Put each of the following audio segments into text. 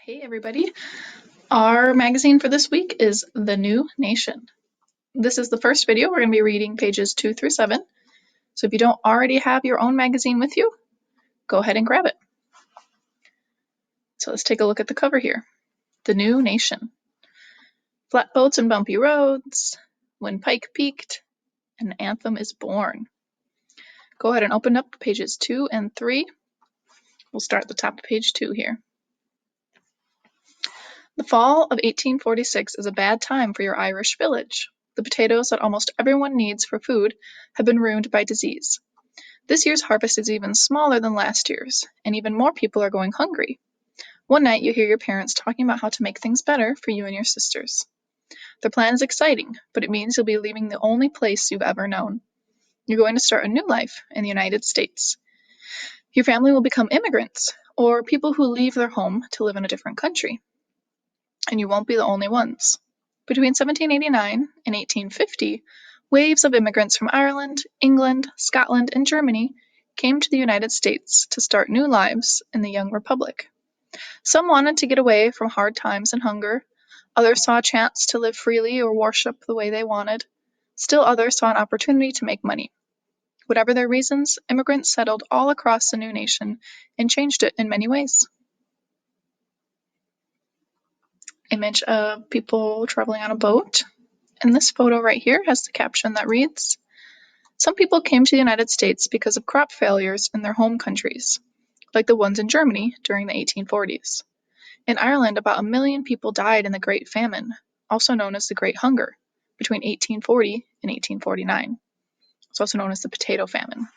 Hey everybody. Our magazine for this week is The New Nation. This is the first video. We're going to be reading pages 2 through 7. So if you don't already have your own magazine with you, go ahead and grab it. So let's take a look at the cover here. The New Nation. Flatboats and bumpy roads, when Pike peaked, an anthem is born. Go ahead and open up pages 2 and 3. We'll start at the top of page 2 here. The fall of 1846 is a bad time for your Irish village. The potatoes that almost everyone needs for food have been ruined by disease. This year's harvest is even smaller than last year's, and even more people are going hungry. One night you hear your parents talking about how to make things better for you and your sisters. Their plan is exciting, but it means you'll be leaving the only place you've ever known. You're going to start a new life in the United States. Your family will become immigrants, or people who leave their home to live in a different country. And you won't be the only ones. Between 1789 and 1850, waves of immigrants from Ireland, England, Scotland, and Germany came to the United States to start new lives in the young republic. Some wanted to get away from hard times and hunger. Others saw a chance to live freely or worship the way they wanted. Still others saw an opportunity to make money. Whatever their reasons, immigrants settled all across the new nation and changed it in many ways. Image of people traveling on a boat. And this photo right here has the caption that reads, "Some people came to the United States because of crop failures in their home countries, like the ones in Germany during the 1840s. In Ireland, about 1 million people died in the Great Famine, also known as the Great Hunger, between 1840 and 1849. It's also known as the Potato Famine.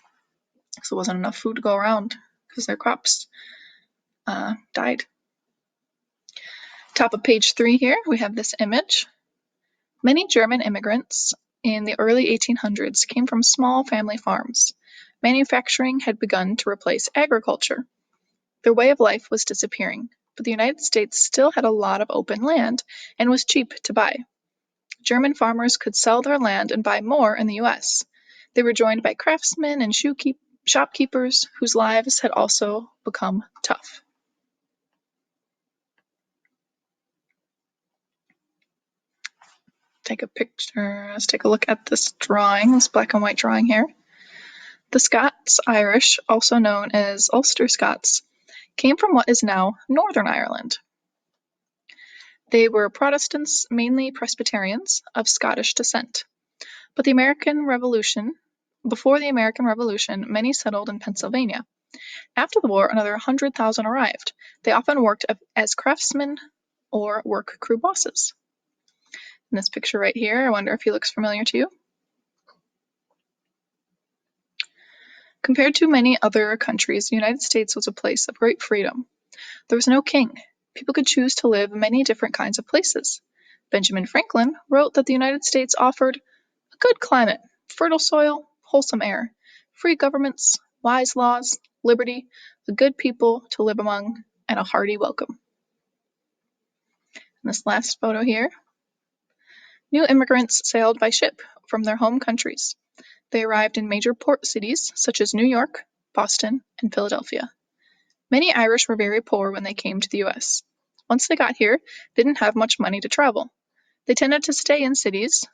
So there wasn't enough food to go around because their crops died." Top of page 3 here, we have this image. Many German immigrants in the early 1800s came from small family farms. Manufacturing had begun to replace agriculture. Their way of life was disappearing, but the United States still had a lot of open land and was cheap to buy. German farmers could sell their land and buy more in the US. They were joined by craftsmen and shopkeepers whose lives had also become tough. Take a picture. Let's take a look at this drawing, this black and white drawing here. The Scots-Irish, also known as Ulster Scots, came from what is now Northern Ireland. They were Protestants, mainly Presbyterians, of Scottish descent. Before the American Revolution, many settled in Pennsylvania. After the war, another 100,000 arrived. They often worked as craftsmen or work crew bosses. In this picture right here, I wonder if he looks familiar to you. Compared to many other countries, the United States was a place of great freedom. There was no king. People could choose to live in many different kinds of places. Benjamin Franklin wrote that the United States offered a good climate, fertile soil, wholesome air, free governments, wise laws, liberty, the good people to live among, and a hearty welcome. In this last photo here, new immigrants sailed by ship from their home countries. They arrived in major port cities such as New York, Boston, and Philadelphia. Many Irish were very poor when they came to the US. Once they got here, they didn't have much money to travel. They tended to stay in cities,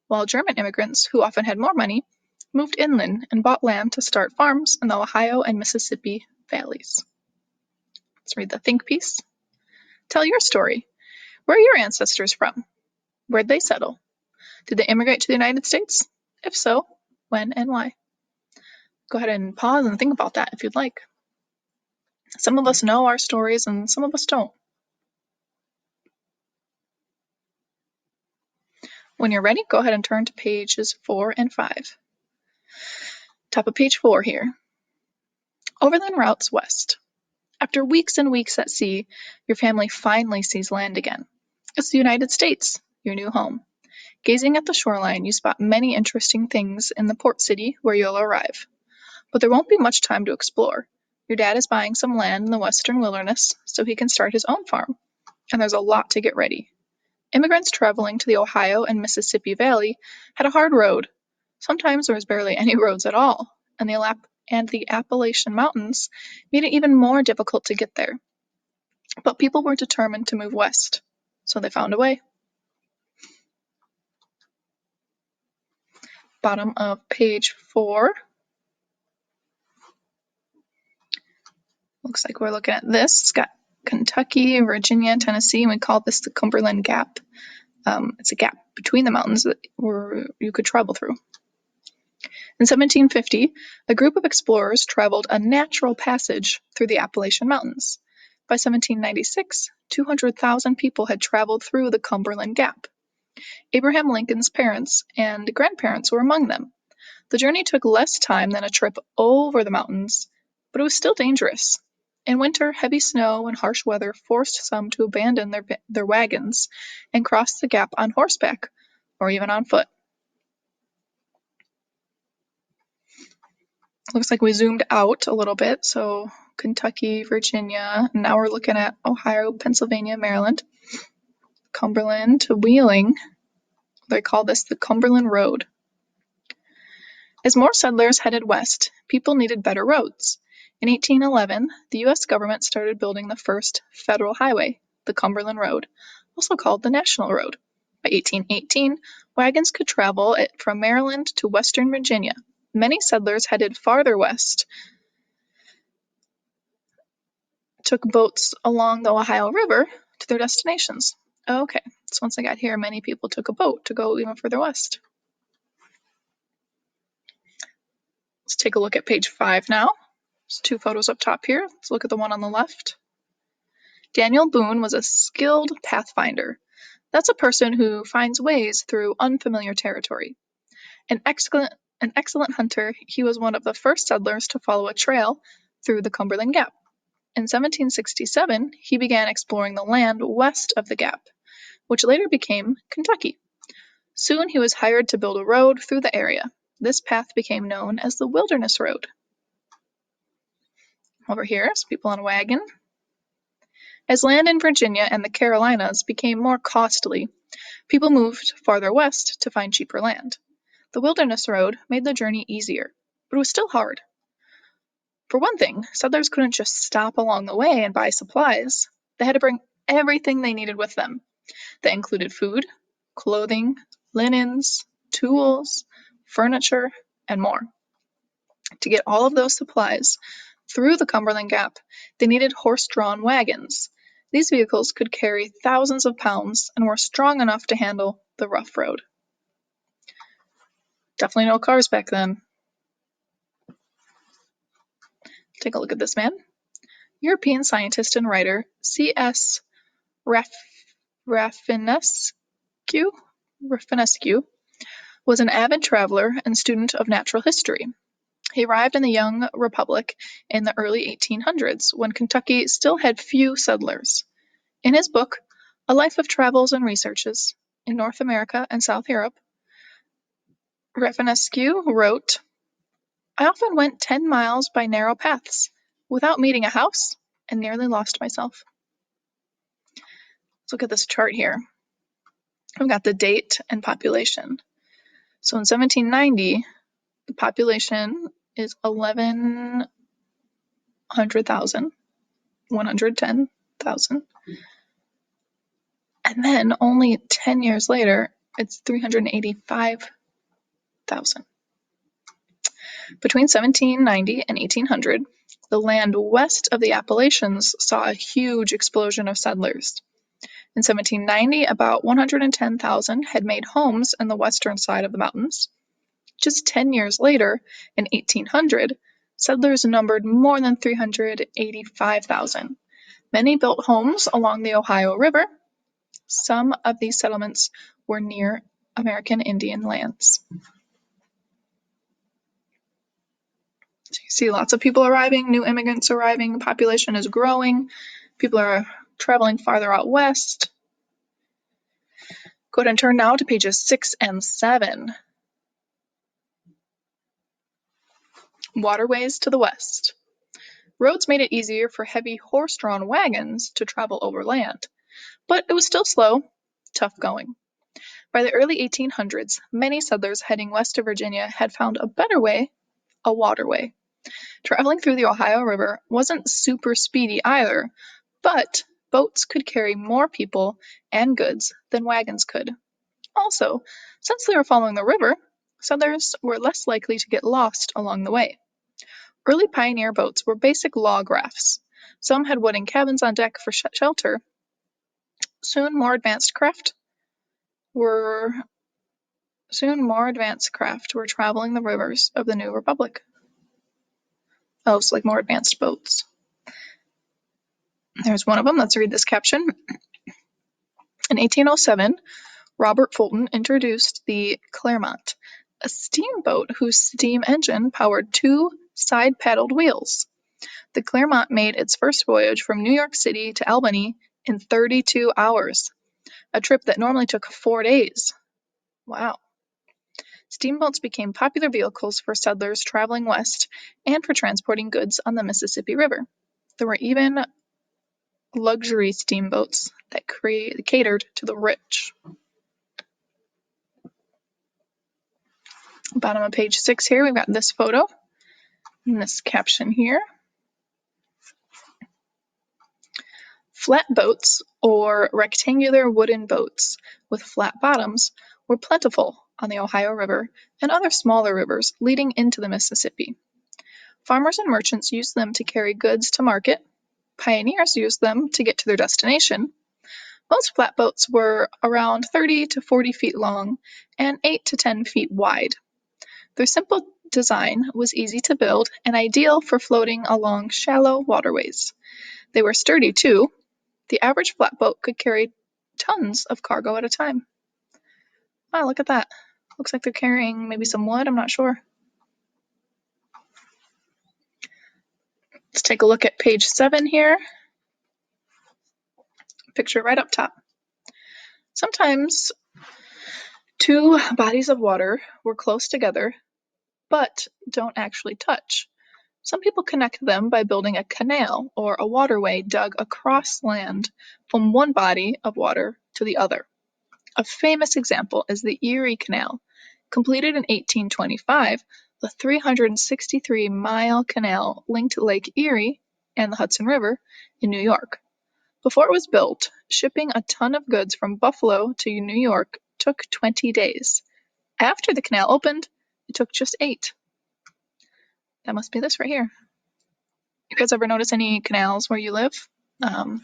while German immigrants, who often had more money, moved inland and bought land to start farms in the Ohio and Mississippi valleys. Let's read the think piece. Tell your story. Where are your ancestors from? Where'd they settle? Did they immigrate to the United States? If so, when and why? Go ahead and pause and think about that if you'd like. Some of us know our stories and some of us don't. When you're ready, go ahead and turn to pages 4 and 5. Top of page 4 here. Overland routes west. After weeks and weeks at sea, your family finally sees land again. It's the United States, your new home. Gazing at the shoreline, you spot many interesting things in the port city where you'll arrive. But there won't be much time to explore. Your dad is buying some land in the western wilderness so he can start his own farm, and there's a lot to get ready. Immigrants traveling to the Ohio and Mississippi Valley had a hard road. Sometimes there was barely any roads at all, and the Appalachian Mountains made it even more difficult to get there. But people were determined to move west, so they found a way. Bottom of page 4. Looks like we're looking at this. It's got Kentucky, Virginia, Tennessee, and we call this the Cumberland Gap. It's a gap between the mountains that you could travel through. In 1750, a group of explorers traveled a natural passage through the Appalachian Mountains. By 1796, 200,000 people had traveled through the Cumberland Gap. Abraham Lincoln's parents and grandparents were among them. The journey took less time than a trip over the mountains, but it was still dangerous. In winter, heavy snow and harsh weather forced some to abandon their wagons and cross the gap on horseback or even on foot. Looks like we zoomed out a little bit, so Kentucky, Virginia, and now we're looking at Ohio, Pennsylvania, Maryland, Cumberland to Wheeling. They call this the Cumberland Road. As more settlers headed west, people needed better roads. In 1811, the U.S. government started building the first federal highway, the Cumberland Road, also called the National Road. By 1818, wagons could travel from Maryland to western Virginia. Many settlers headed farther west, took boats along the Ohio River to their destinations. Okay, so once I got here, many people took a boat to go even further west. Let's take a look at page 5 now. There's 2 photos up top here. Let's look at the one on the left. Daniel Boone was a skilled pathfinder. That's a person who finds ways through unfamiliar territory. An excellent hunter, he was one of the first settlers to follow a trail through the Cumberland Gap. In 1767, he began exploring the land west of the Gap, which later became Kentucky. Soon he was hired to build a road through the area. This path became known as the Wilderness Road. Over here is people on a wagon. As land in Virginia and the Carolinas became more costly, people moved farther west to find cheaper land. The Wilderness Road made the journey easier, but it was still hard. For one thing, settlers couldn't just stop along the way and buy supplies. They had to bring everything they needed with them. That included food, clothing, linens, tools, furniture, and more. To get all of those supplies through the Cumberland Gap, they needed horse-drawn wagons. These vehicles could carry thousands of pounds and were strong enough to handle the rough road. Definitely no cars back then. Take a look at this man. European scientist and writer C.S. Rafinescu was an avid traveler and student of natural history. He arrived in the young republic in the early 1800s, when Kentucky still had few settlers. In his book, A Life of Travels and Researches in North America and South Europe, Rafinescu wrote, "I often went 10 miles by narrow paths, without meeting a house, and nearly lost myself." Let's look at this chart here. I've got the date and population. So in 1790, the population is 110,000. And then only 10 years later, it's 385,000. Between 1790 and 1800, the land west of the Appalachians saw a huge explosion of settlers. In 1790, about 110,000 had made homes in the western side of the mountains. Just 10 years later, in 1800, settlers numbered more than 385,000. Many built homes along the Ohio River. Some of these settlements were near American Indian lands. So you see lots of people arriving, new immigrants arriving, the population is growing, people are traveling farther out west. Go ahead and turn now to pages 6 and 7. Waterways to the west. Roads made it easier for heavy horse-drawn wagons to travel overland, but it was still slow, tough going. By the early 1800s, many settlers heading west to Virginia had found a better way, a waterway. Traveling through the Ohio River wasn't super speedy either, but Boats could carry more people and goods than wagons could. Also, since they were following the river, settlers were less likely to get lost along the way. Early pioneer boats were basic log rafts. Some had wooden cabins on deck for shelter. Soon more advanced craft were traveling the rivers of the new republic. Oh, so like more advanced boats. There's one of them. Let's read this caption. In 1807, Robert Fulton introduced the Clermont, a steamboat whose steam engine powered two side-paddled wheels. The Clermont made its first voyage from New York City to Albany in 32 hours, a trip that normally took 4 days. Wow. Steamboats became popular vehicles for settlers traveling west and for transporting goods on the Mississippi River. There were even luxury steamboats that catered to the rich. Bottom of page 6 here, we've got this photo and this caption here. Flatboats, or rectangular wooden boats with flat bottoms, were plentiful on the Ohio River and other smaller rivers leading into the Mississippi. Farmers and merchants used them to carry goods to market. Pioneers used them to get to their destination. Most flatboats were around 30 to 40 feet long and 8 to 10 feet wide. Their simple design was easy to build and ideal for floating along shallow waterways. They were sturdy too. The average flatboat could carry tons of cargo at a time. Wow, look at that. Looks like they're carrying maybe some wood, I'm not sure. Let's take a look at page 7 here. Picture right up top. Sometimes two bodies of water were close together, but don't actually touch. Some people connect them by building a canal or a waterway dug across land from one body of water to the other. A famous example is the Erie Canal. Completed in 1825, the 363-mile canal linked Lake Erie and the Hudson River in New York. Before it was built, shipping a ton of goods from Buffalo to New York took 20 days. After the canal opened, it took just 8. That must be this right here. You guys ever notice any canals where you live? We have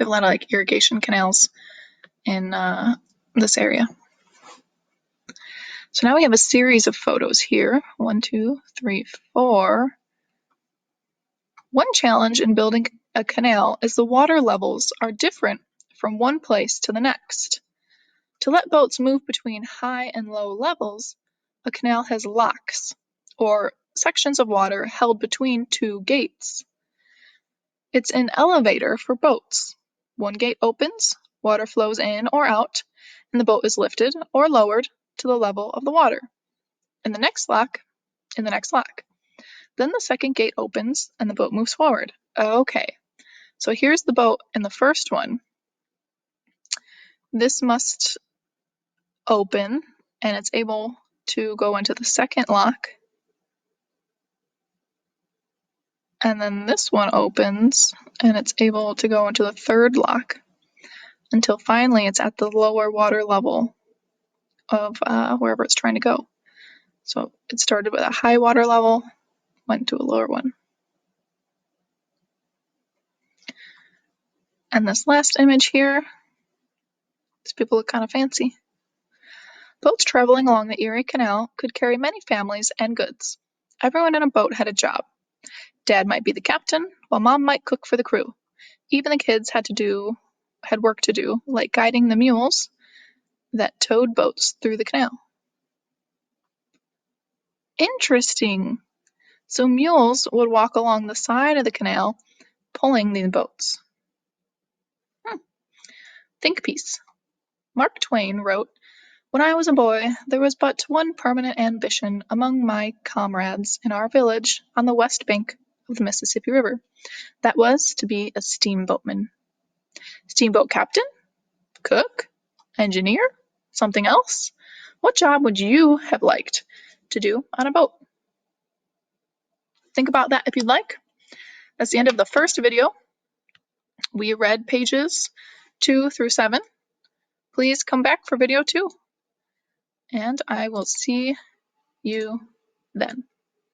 a lot of like irrigation canals in this area. So now we have a series of photos here. 1, 2, 3, 4. One challenge in building a canal is the water levels are different from one place to the next. To let boats move between high and low levels, a canal has locks, or sections of water held between two gates. It's an elevator for boats. One gate opens, water flows in or out, and the boat is lifted or lowered to the level of the water. In the next lock. Then the second gate opens and the boat moves forward. Okay, so here's the boat in the first one. This must open and it's able to go into the second lock. And then this one opens and it's able to go into the third lock until finally it's at the lower water level of wherever it's trying to go. So it started with a high water level, went to a lower one. And this last image here, these people look kind of fancy. Boats traveling along the Erie Canal could carry many families and goods. Everyone in a boat had a job. Dad might be the captain, while Mom might cook for the crew. Even the kids had work to do, like guiding the mules that towed boats through the canal. Interesting. So mules would walk along the side of the canal, pulling the boats. Think piece. Mark Twain wrote, "When I was a boy, there was but one permanent ambition among my comrades in our village on the west bank of the Mississippi River. That was to be a steamboatman." Steamboat captain? Cook? Engineer? Something else? What job would you have liked to do on a boat? Think about that if you'd like. That's the end of the first video. We read pages 2 through 7. Please come back for video 2, and I will see you then.